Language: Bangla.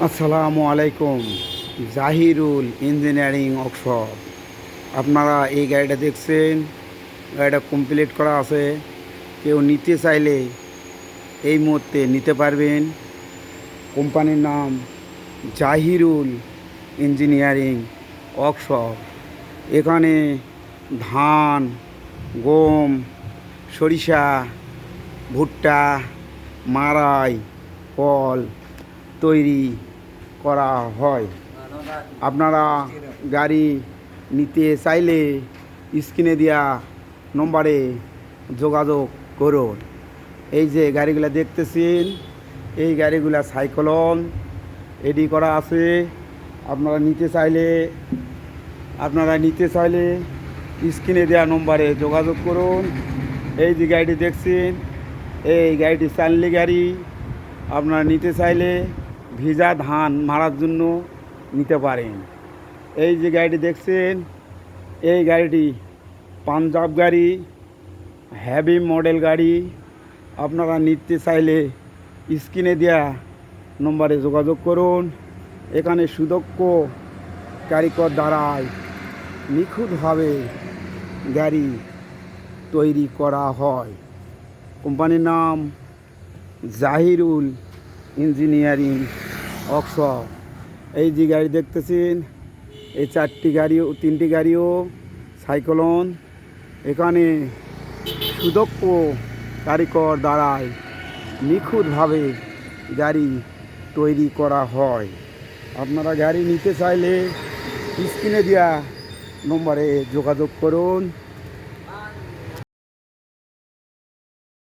আসসালামু আলাইকুম। Zahirul engineering workshop. আপনারা এই গাড়িটা দেখছেন, গাড়িটা কমপ্লিট করা আছে। কেউ নিতে চাইলে এই মুহূর্তে নিতে পারবেন। কোম্পানির নাম জাহিরুল ইঞ্জিনিয়ারিং ওয়ার্কশপ। এখানে ধান, গম, সরিষা, ভুট্টা, মাড়াই, কল তৈরি করা হয়। আপনারা গাড়ি নিতে চাইলে স্ক্রিনে দেওয়া নম্বরে যোগাযোগ করুন। এই যে গাড়িগুলো দেখতেছেন, এই গাড়িগুলো সাইক্লোন এডি করা আছে। আপনারা নিতে চাইলে স্ক্রিনে দেওয়া নম্বরে যোগাযোগ করুন। এই যে গাড়িটি দেখছেন, এই গাড়িটি চালনি গাড়ি। আপনারা নিতে চাইলে ভিজা ধান মারার জন্য নিতে পারেন। এই যে গাড়িটি দেখছেন, এই গাড়িটি পাঞ্জাব গাড়ি, হেভি মডেল গাড়ি। আপনারা নিতে চাইলে স্ক্রিনে দেওয়া নম্বরে যোগাযোগ করুন। এখানে সুদক্ষ কারিগর দ্বারাই নিখুঁতভাবে গাড়ি তৈরি করা হয়। কোম্পানির নাম জাহিরুল ইঞ্জিনিয়ারিং ওয়ার্কশপ। এই যে গাড়ি দেখতেছেন, এই তিনটি গাড়িও সাইক্লোন। এখানে সুদক্ষ কারিগর দ্বারাই নিখুঁতভাবে গাড়ি তৈরি করা হয়। আপনারা গাড়ি নিতে চাইলে স্ক্রিনে দেওয়া নম্বরে যোগাযোগ করুন।